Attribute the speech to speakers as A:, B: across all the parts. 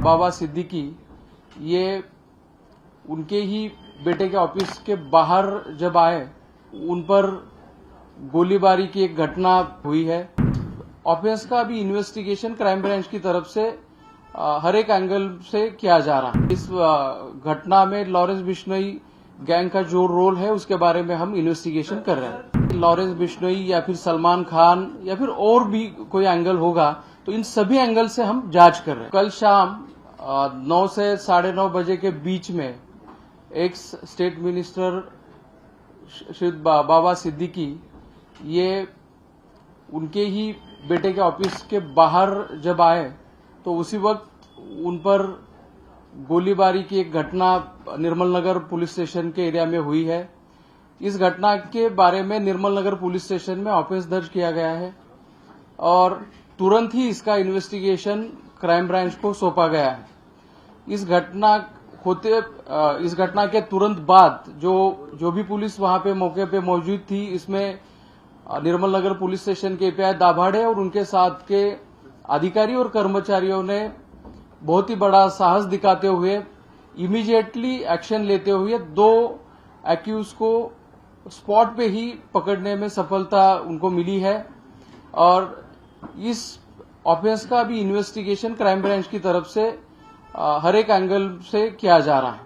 A: बाबा सिद्दीकी ये उनके ही बेटे के ऑफिस के बाहर जब आए उन पर गोलीबारी की एक घटना हुई है। ऑफिस का अभी इन्वेस्टिगेशन क्राइम ब्रांच की तरफ से हर एक एंगल से किया जा रहा है। इस घटना में लॉरेंस बिश्नोई गैंग का जो रोल है उसके बारे में हम इन्वेस्टिगेशन कर रहे हैं। लॉरेंस बिश्नोई या फिर सलमान खान या फिर और भी कोई एंगल होगा तो इन सभी एंगल से हम जांच कर रहे हैं। कल शाम 9 से 9:30 बजे के बीच में एक स्टेट मिनिस्टर श्री बाबा सिद्दीकी ये उनके ही बेटे के ऑफिस के बाहर जब आए तो उसी वक्त उन पर गोलीबारी की एक घटना निर्मल नगर पुलिस स्टेशन के एरिया में हुई है। इस घटना के बारे में निर्मल नगर पुलिस स्टेशन में ऑफिस दर्ज किया गया है और तुरंत ही इसका इन्वेस्टिगेशन क्राइम ब्रांच को सौंपा गया है। इस घटना के तुरंत बाद जो भी पुलिस वहां पे मौके पे मौजूद थी, इसमें निर्मल नगर पुलिस स्टेशन के एपीआई दाभाड़े और उनके साथ के अधिकारी और कर्मचारियों ने बहुत ही बड़ा साहस दिखाते हुए इमीडिएटली एक्शन लेते हुए 2 एक्यूज को स्पॉट पे ही पकड़ने में सफलता उनको मिली है और इस ऑफेंस का अभी इन्वेस्टिगेशन क्राइम ब्रांच की तरफ से हर एक एंगल से किया जा रहा है।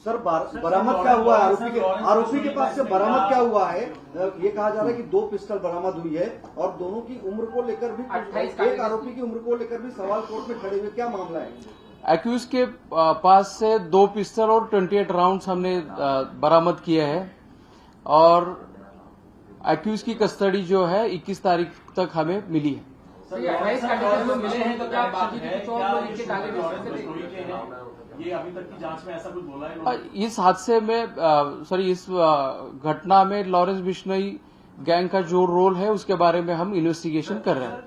B: सर बरामद क्या हुआ है? आरोपी के पास से बरामद क्या हुआ है? ये कहा जा रहा है कि 2 पिस्टल बरामद हुई है और दोनों की उम्र को लेकर भी एक आरोपी की उम्र को लेकर भी सवाल कोर्ट में खड़े हुए, क्या मामला है?
A: एक्यूज के पास से 2 पिस्टल और 28 राउंड्स हमने बरामद किए हैं और एक्यूज की कस्टडी जो है 21 तारीख तक हमें मिली है।
C: ये अभी तक की जांच में ऐसा कुछ बोला है?
A: इस हादसे में इस घटना में लॉरेंस बिश्नोई गैंग का जो रोल है उसके बारे में हम इन्वेस्टिगेशन कर रहे हैं।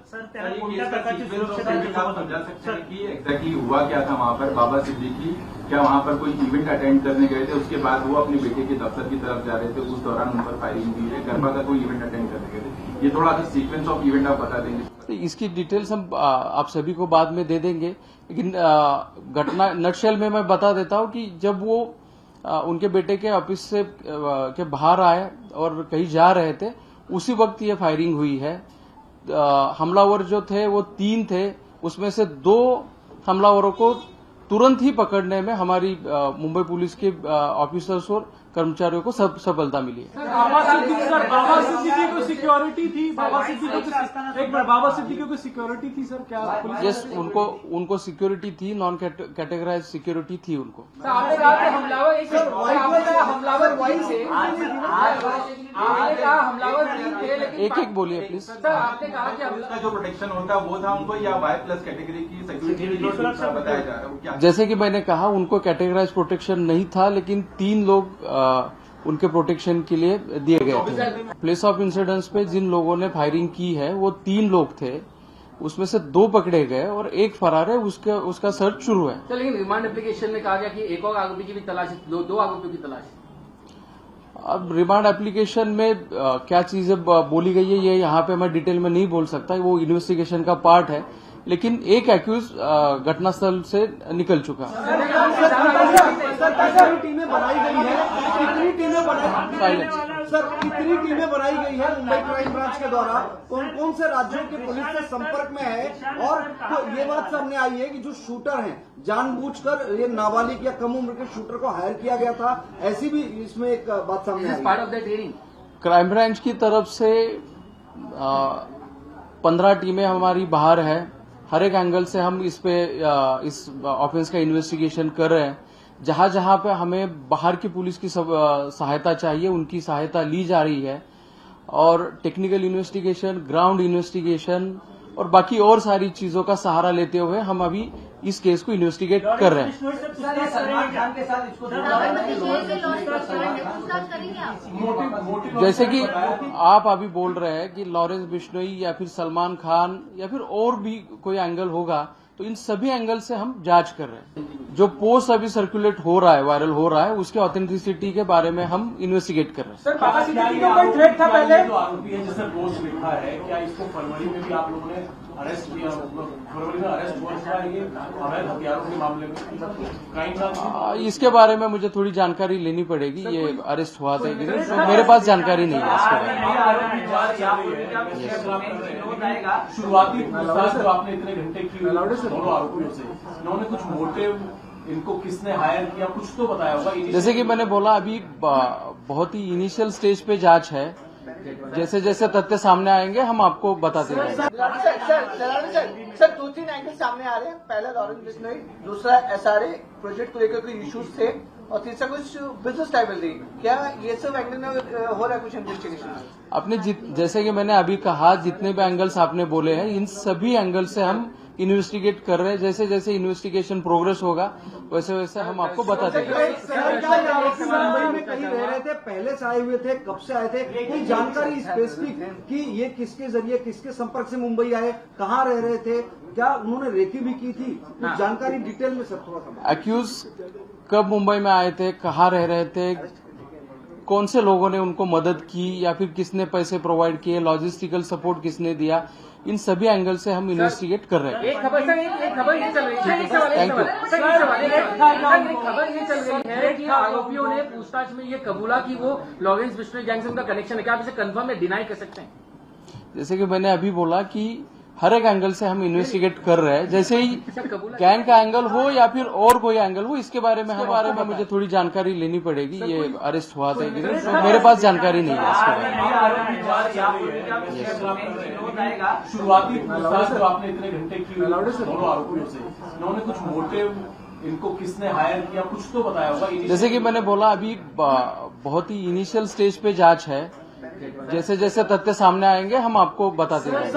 D: एग्जैक्टली हुआ क्या था वहाँ पर? बाबा सिद्दीकी क्या वहाँ पर कोई इवेंट अटेंड करने गए थे, उसके बाद वो अपने बेटे के दफ्तर की तरफ जा रहे थे, उस दौरान उन पर फायरिंग हुई है? गरबा का कोई इवेंट अटेंड करने गए थे? ये थोड़ा सा सीक्वेंस ऑफ इवेंट आप बता देंगे?
A: इसकी डिटेल्स हम आप सभी को बाद में दे देंगे, लेकिन घटना नटशेल में मैं बता देता हूं कि जब वो उनके बेटे के ऑफिस से के बाहर आए और कहीं जा रहे थे उसी वक्त ये फायरिंग हुई है। हमलावर जो थे वो 3 थे, उसमें से 2 हमलावरों को तुरंत ही पकड़ने में हमारी मुंबई पुलिस के ऑफिसर्स और कर्मचारियों को सफलता मिली है।
C: बाबा सिद्दीकी को सिक्योरिटी थी? बाबा सिद्दीकी को सिक्योरिटी थी सर? क्या पुलिस?
A: यस, उनको सिक्योरिटी थी, नॉन कैटेगराइज सिक्योरिटी थी उनको। एक बोलिए प्लीज।
D: आपने कहा कि उसका जो प्रोटेक्शन होता है वो था उनको, या वाई प्लस कैटेगरी की सिक्योरिटी बताया जा रहा है?
A: जैसे कि मैंने कहा उनको कैटेगराइज प्रोटेक्शन नहीं था, लेकिन 3 लोग उनके प्रोटेक्शन के लिए दिए गए थे। प्लेस ऑफ इंसिडेंस पे जिन लोगों ने फायरिंग की है वो 3 लोग थे, उसमें से 2 पकड़े गए और 1 फरार है, उसका सर्च शुरू है।
E: लेकिन रिमांड एप्लीकेशन में कहा गया कि एक और आरोपी की भी तलाश है, 2 आरोपियों की तलाश है।
A: अब रिमांड एप्लीकेशन में क्या चीजें बोली गई है ये यहाँ पे मैं डिटेल में नहीं बोल सकता, वो इन्वेस्टिगेशन का पार्ट है, लेकिन एक एक्यूज घटनास्थल से निकल चुका।
B: टीमें बनाई गई है, कितनी टीमें बनाई गई है मुंबई क्राइम ब्रांच के द्वारा? कौन से राज्यों के पुलिस से संपर्क में है? और तो ये बात सामने आई है कि जो शूटर हैं जानबूझकर ये नाबालिग या कम उम्र के शूटर को हायर किया गया था, ऐसी भी इसमें एक बात सामने आई है।
A: क्राइम ब्रांच की तरफ से 15 टीमें हमारी बाहर है। हर एक एंगल से हम इस ऑफेंस का इन्वेस्टिगेशन कर रहे हैं। जहां जहां पे हमें बाहर की पुलिस की सहायता चाहिए उनकी सहायता ली जा रही है और टेक्निकल इन्वेस्टिगेशन, ग्राउंड इन्वेस्टिगेशन और बाकी और सारी चीजों का सहारा लेते हुए हम अभी इस केस को इन्वेस्टिगेट कर रहे हैं। जैसे कि आप अभी बोल रहे हैं कि लॉरेंस बिश्नोई या फिर सलमान खान या फिर और भी कोई एंगल होगा, तो इन सभी एंगल से हम जांच कर रहे हैं। जो पोस्ट अभी सर्कुलेट हो रहा है, वायरल हो रहा है, उसके ऑथेंटिसिटी के बारे में हम इन्वेस्टिगेट कर रहे हैं।
C: सर, बाबा सिद्दीकी को कोई थ्रेट था पहले? जो आरोपी है जिसने पोस्ट लिखा है, क्या इसको फरवरी में भी आप लोगों ने अरेस्ट किया, फरवरी में अरेस्ट हुआ था ये अवैध हथियारों के मामले में क्राइम ब्रांच
A: इसके बारे में मुझे थोड़ी जानकारी लेनी पड़ेगी। ये अरेस्ट हुआ था कि नहीं, तो मेरे पास जानकारी नहीं है इसके बारे में।
C: शुरुआती पूछताछ जो आपने इतने घंटे की दोनों आरोपियों से, इन्होंने कुछ मोटिव, इनको किसने हायर किया, कुछ तो बताया होगा।
A: जैसे कि मैंने बोला, अभी बहुत ही इनिशियल स्टेज पे जांच है। जैसे जैसे तथ्य सामने आएंगे हम आपको बताते रहेंगे।
F: सर 2-3 एंगल सामने आ रहे हैं। पहला लॉरेंस बिश्नोई, दूसरा SRA प्रोजेक्ट को लेकर कोई इश्यूज थे, और तीसरा कुछ बिजनेस टाइबल थी। क्या ये सब एंगल में हो रहा है कुछ इन्वेस्टिगेशन?
A: अपने जैसे कि मैंने अभी कहा, जितने भी एंगल्स आपने बोले हैं, इन सभी एंगल से हम इन्वेस्टिगेट कर रहे हैं। जैसे जैसे इन्वेस्टिगेशन प्रोग्रेस होगा वैसे वैसे हम आपको बताते रहेंगे।
B: सर, क्या ये आरोपी मुंबई में कहीं रह रहे थे, पहले से आए हुए थे, कब से आए थे, कोई जानकारी स्पेसिफिक कि ये किसके जरिए, किसके संपर्क से मुंबई आए, कहाँ रह रहे थे, क्या उन्होंने रेकी भी की थी, कुछ जानकारी डिटेल में सर थोड़ा सा।
A: एक्यूज कब मुंबई में आए थे, कहाँ रह रहे थे, कौन से लोगों ने उनको मदद की या फिर किसने पैसे प्रोवाइड किए, लॉजिस्टिकल सपोर्ट किसने दिया, इन सभी एंगल से हम इन्वेस्टिगेट कर रहे हैं।
E: एक खबर सर, एक खबर ये चल रही है, एक खबर ये चल रही है कि आरोपियों ने पूछताछ में ये कबूला कि वो लॉरेंस बिश्नोई गैंग से उनका कनेक्शन है। क्या आप इसे कंफर्म या डिनाई कर सकते हैं?
A: जैसे कि मैंने अभी बोला कि हर एक एंगल से हम इन्वेस्टिगेट कर रहे हैं। जैसे ही गैंग का एंगल हो या फिर और कोई एंगल हो, इसके बारे में मुझे थोड़ी जानकारी लेनी पड़ेगी। ये अरेस्ट हुआ था कि नहीं, तो मेरे पास जानकारी नहीं है इसके बारे में।
C: शुरुआती पूछताछ जो आपने इतने घंटे की दोनों आरोपियों से, इन्होंने कुछ मोटिव, इनको किसने हायर किया, कुछ तो बताया होगा।
A: जैसे कि मैंने बोला, अभी बहुत ही इनिशियल स्टेज पे जांच है। जैसे जैसे तथ्य सामने आएंगे हम आपको बताते रहेंगे।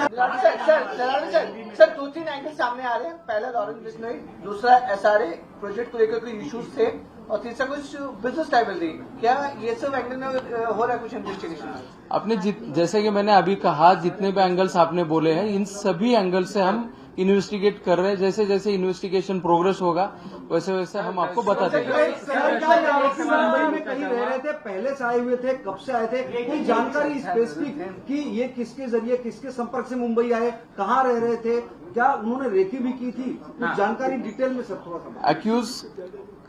F: सर 2-3 एंगल सामने आ रहे हैं। पहला लॉरेंस बिश्नोई, दूसरा SRA प्रोजेक्ट को लेकर कोई इश्यूज थे, और तीसरा कुछ बिजनेस टाइबल थी। क्या ये सब एंगल में हो रहा है कुछ इन्वेस्टिगेशन?
A: अपने जैसे कि मैंने अभी कहा, जितने भी एंगल्स आपने बोले हैं, इन सभी एंगल से हम इन्वेस्टिगेट कर रहे हैं। जैसे जैसे इन्वेस्टिगेशन प्रोग्रेस होगा वैसे वैसे हम आपको बताते रहेंगे।
B: सर, क्या ये आरोपी मुंबई में कहीं रह रहे थे, पहले से आए हुए थे, कब से आए थे, कोई जानकारी स्पेसिफिक कि ये किसके जरिए, किसके संपर्क से मुंबई आए, कहाँ रह रहे थे, क्या उन्होंने रेकी भी की थी, कुछ जानकारी डिटेल में सर थोड़ा सा।
A: एक्यूज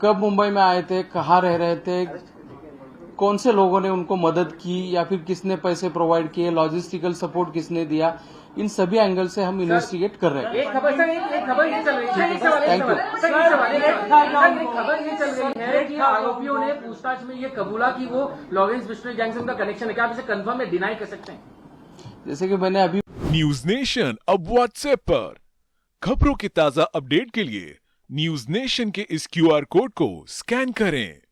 A: कब मुंबई में आए थे, कहाँ रह रहे थे, कौन से लोगों ने उनको मदद की या फिर किसने पैसे प्रोवाइड किए, लॉजिस्टिकल सपोर्ट किसने दिया, इन सभी एंगल से हम इन्वेस्टिगेट कर रहे हैं।
E: एक खबर सर, एक खबर ये चल रही है, एक खबर ये चल रही है कि आरोपियों ने पूछताछ में ये कबूला कि वो लॉरेंस बिश्नोई गैंग से उनका कनेक्शन है। क्या आप इसे कंफर्म या डिनाई कर सकते हैं?
A: जैसे कि मैंने अभी
G: न्यूज नेशन अब व्हाट्सएप पर खबरों के ताजा अपडेट के लिए न्यूज नेशन के इस QR कोड को स्कैन करें।